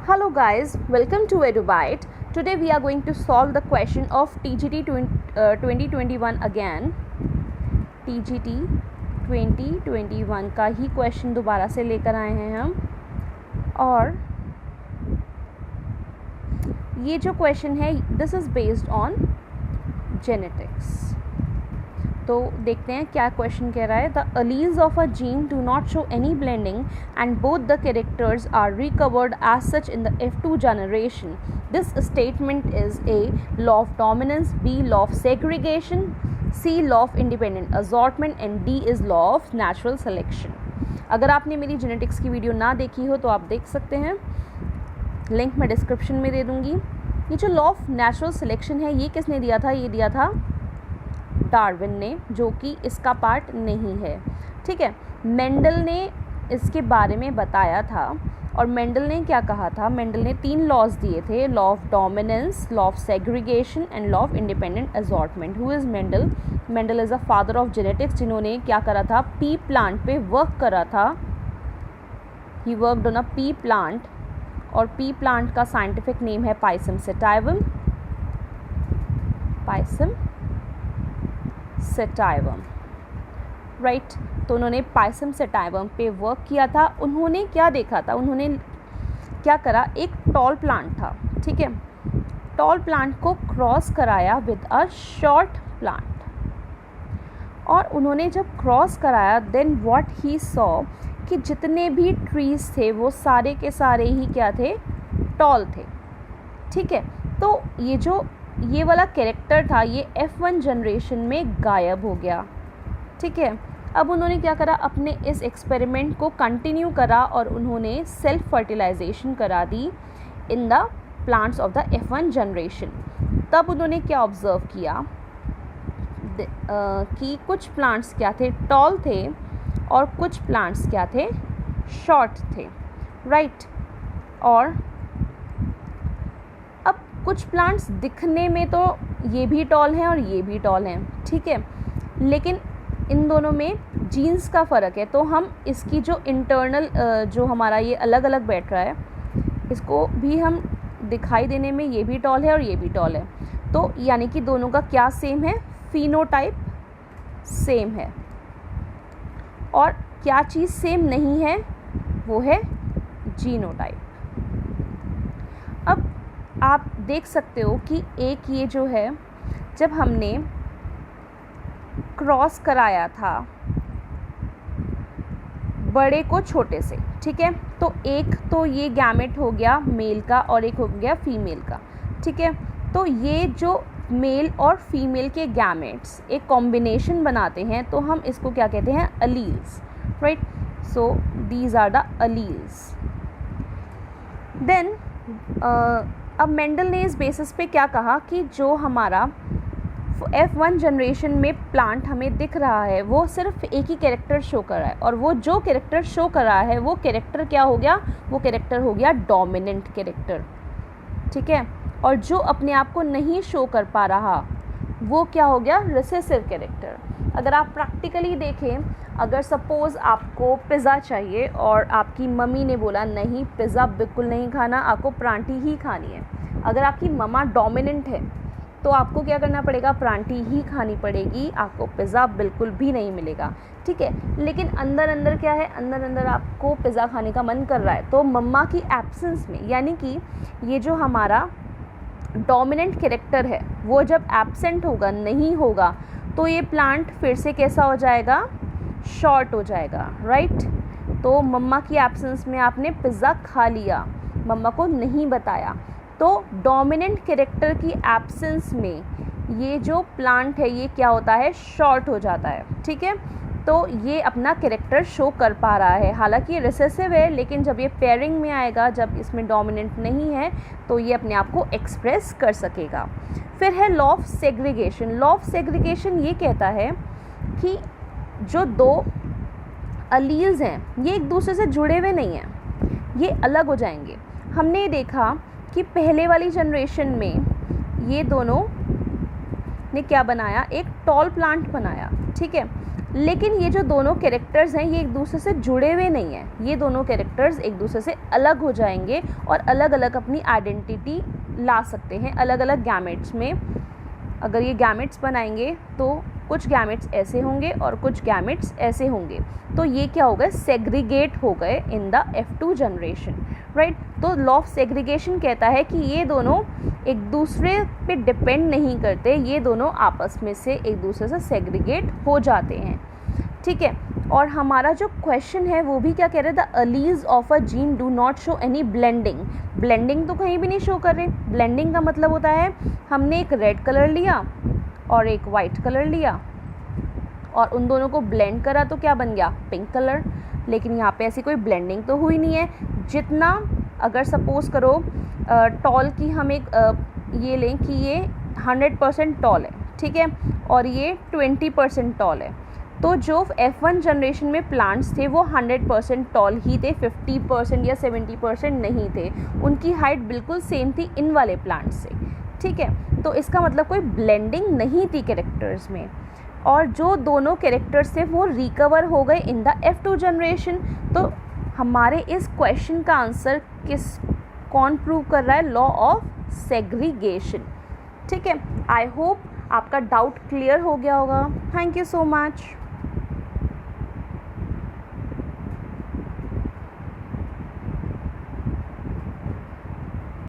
Hello guys, welcome to EduByte. Today we are going to solve the question of TGT 2021 again. TGT 2021 का ही question दोबारा से लेकर आए हैं हम, और ये जो क्वेश्चन है this is based on genetics. तो देखते हैं क्या क्वेश्चन कह रहा है. The alleles of a gene do not show any blending and both the characters are recovered as such in the F2 generation. This statement is A, law of dominance, B, law of segregation, C, law of independent assortment and D is law of natural selection. अगर आपने मेरी genetics की video ना देखी हो तो आप देख सकते हैं, लिंक मैं डिस्क्रिप्शन में दे दूँगी. ये जो लॉ ऑफ नेचुरल सिलेक्शन है ये किसने दिया था? ये दिया था डार्विन ने, जो कि इसका पार्ट नहीं है. ठीक है, मेंडल ने इसके बारे में बताया था. और मेंडल ने क्या कहा था? मेंडल ने 3 लॉज दिए थे, law of dominance, law of segregation and law of independent assortment. Who is Mendel? Mendel is a father of genetics, जिन्होंने क्या करा था? पी प्लांट पे वर्क करा था. He worked on a P plant, और पी प्लांट का scientific name है Pisum sativum. Pisum sativum, right. तो उन्होंने पाइसम सेटाइवम पे वर्क किया था. उन्होंने क्या देखा था? उन्होंने क्या करा? एक टॉल प्लांट था, ठीक है, टॉल प्लांट को क्रॉस कराया विद अ शॉर्ट प्लांट. और उन्होंने जब क्रॉस कराया देन व्हाट ही सॉ कि जितने भी ट्रीज थे वो सारे के सारे ही क्या थे? टॉल थे. ठीक है, तो ये वाला कैरेक्टर था ये F1 जनरेशन में गायब हो गया. ठीक है, अब उन्होंने क्या करा? अपने इस एक्सपेरिमेंट को कंटिन्यू करा और उन्होंने सेल्फ फर्टिलाइजेशन करा दी in the plants of the F1 generation. तब उन्होंने क्या ऑब्ज़र्व किया कि कुछ प्लांट्स क्या थे? टॉल थे, और कुछ प्लांट्स क्या थे? शॉर्ट थे, राइट. और अब कुछ प्लांट्स दिखने में तो ये भी टॉल हैं और ये भी टॉल हैं, ठीक है, लेकिन इन दोनों में जीन्स का फ़र्क है. तो हम इसकी जो इंटरनल जो हमारा ये अलग अलग बैठ रहा है, इसको भी हम दिखाई देने में ये भी टॉल है और ये भी टॉल है. तो यानी कि दोनों का क्या सेम है? फिनोटाइप सेम है. और क्या चीज़ सेम नहीं है? वो है जीनोटाइप. अब आप देख सकते हो कि एक ये जो है, जब हमने क्रॉस कराया था बड़े को छोटे से, ठीक है, तो एक तो ये गैमेट हो गया मेल का और एक हो गया फीमेल का. ठीक है, तो ये जो मेल और फीमेल के गैमेट्स एक कॉम्बिनेशन बनाते हैं, तो हम इसको क्या कहते हैं? Alleles, right. So these are the alleles. Then अब मेंडल ने इस बेसिस पे क्या कहा कि जो हमारा F1 जनरेशन में प्लांट हमें दिख रहा है वो सिर्फ एक ही कैरेक्टर शो कर रहा है, और वो जो कैरेक्टर शो कर रहा है वो कैरेक्टर क्या हो गया? वो कैरेक्टर हो गया डोमिनेंट कैरेक्टर. ठीक है, और जो अपने आप को नहीं शो कर पा रहा वो क्या हो गया? Recessive character. अगर आप प्रैक्टिकली देखें, अगर सपोज़ आपको पिज़्ज़ा चाहिए और आपकी मम्मी ने बोला नहीं पिज़्ज़ा बिल्कुल नहीं खाना, आपको परांठी ही खानी है. अगर आपकी मम्मा डोमिनेंट है तो आपको क्या करना पड़ेगा? परांठी ही खानी पड़ेगी, आपको पिज़्ज़ा बिल्कुल भी नहीं मिलेगा. ठीक है, लेकिन अंदर अंदर क्या है? अंदर अंदर आपको पिज़्ज़ा खाने का मन कर रहा है. तो मम्मा की एब्सेंस में, यानी कि ये जो हमारा डोमिनेंट कैरेक्टर है वो जब एब्सेंट होगा, नहीं होगा, तो ये प्लांट फिर से कैसा हो जाएगा? शॉर्ट हो जाएगा, राइट. तो मम्मा की एब्सेंस में आपने पिज़्ज़ा खा लिया, मम्मा को नहीं बताया, तो डोमिनेंट कैरेक्टर की एब्सेंस में ये जो प्लांट है ये क्या होता है? शॉर्ट हो जाता है. ठीक है, तो ये अपना कैरेक्टर शो कर पा रहा है. हालांकि ये रिसेसिव है, लेकिन जब ये पेयरिंग में आएगा, जब इसमें डोमिनेंट नहीं है, तो ये अपने आप को एक्सप्रेस कर सकेगा. फिर है law of segregation. Law of segregation ये कहता है कि जो 2 अलील्स हैं ये एक दूसरे से जुड़े हुए नहीं हैं, ये अलग हो जाएंगे. हमने देखा कि पहले वाली जनरेशन में ये दोनों ने क्या बनाया? एक टॉल प्लांट बनाया. ठीक है, लेकिन ये जो दोनों कैरेक्टर्स हैं ये एक दूसरे से जुड़े हुए नहीं हैं, ये दोनों कैरेक्टर्स एक दूसरे से अलग हो जाएंगे और अलग अलग अपनी आइडेंटिटी ला सकते हैं अलग अलग गैमेट्स में। अगर ये गैमेट्स बनाएंगे तो कुछ गैमेट्स ऐसे होंगे और कुछ गैमेट्स ऐसे होंगे, तो ये क्या हो गए, सेग्रीगेट हो गए इन द F2 जनरेशन, राइट। तो लॉ ऑफ सेग्रीगेशन कहता है कि ये दोनों एक दूसरे पे डिपेंड नहीं करते, ये दोनों आपस में से एक दूसरे से सेग्रीगेट हो जाते हैं, ठीक है। और हमारा जो क्वेश्चन है वो भी क्या कह रहे थे, the allies of a gene do not show any blending. Blending तो कहीं भी नहीं शो कर रहे। ब्लेंडिंग का मतलब होता है हमने एक रेड कलर लिया और एक वाइट कलर लिया और उन दोनों को ब्लेंड करा तो क्या बन गया, पिंक कलर। लेकिन यहाँ पे ऐसी कोई ब्लेंडिंग तो हुई नहीं है। जितना अगर सपोज़ करो टॉल की हम एक ये लें कि ये 100% टॉल है, ठीक है, और ये 20% टॉल है, तो जो F1 जनरेशन में प्लांट्स थे वो 100% टॉल ही थे, 50% या 70% नहीं थे, उनकी हाइट बिल्कुल सेम थी इन वाले प्लांट्स से, ठीक है। तो इसका मतलब कोई ब्लेंडिंग नहीं थी कैरेक्टर्स में, और जो दोनों कैरेक्टर्स थे वो रिकवर हो गए इन द F2 जनरेशन। तो हमारे इस क्वेश्चन का आंसर कौन प्रूव कर रहा है, लॉ ऑफ सेग्रीगेशन, ठीक है। आई होप आपका डाउट क्लियर हो गया होगा। Thank you so much.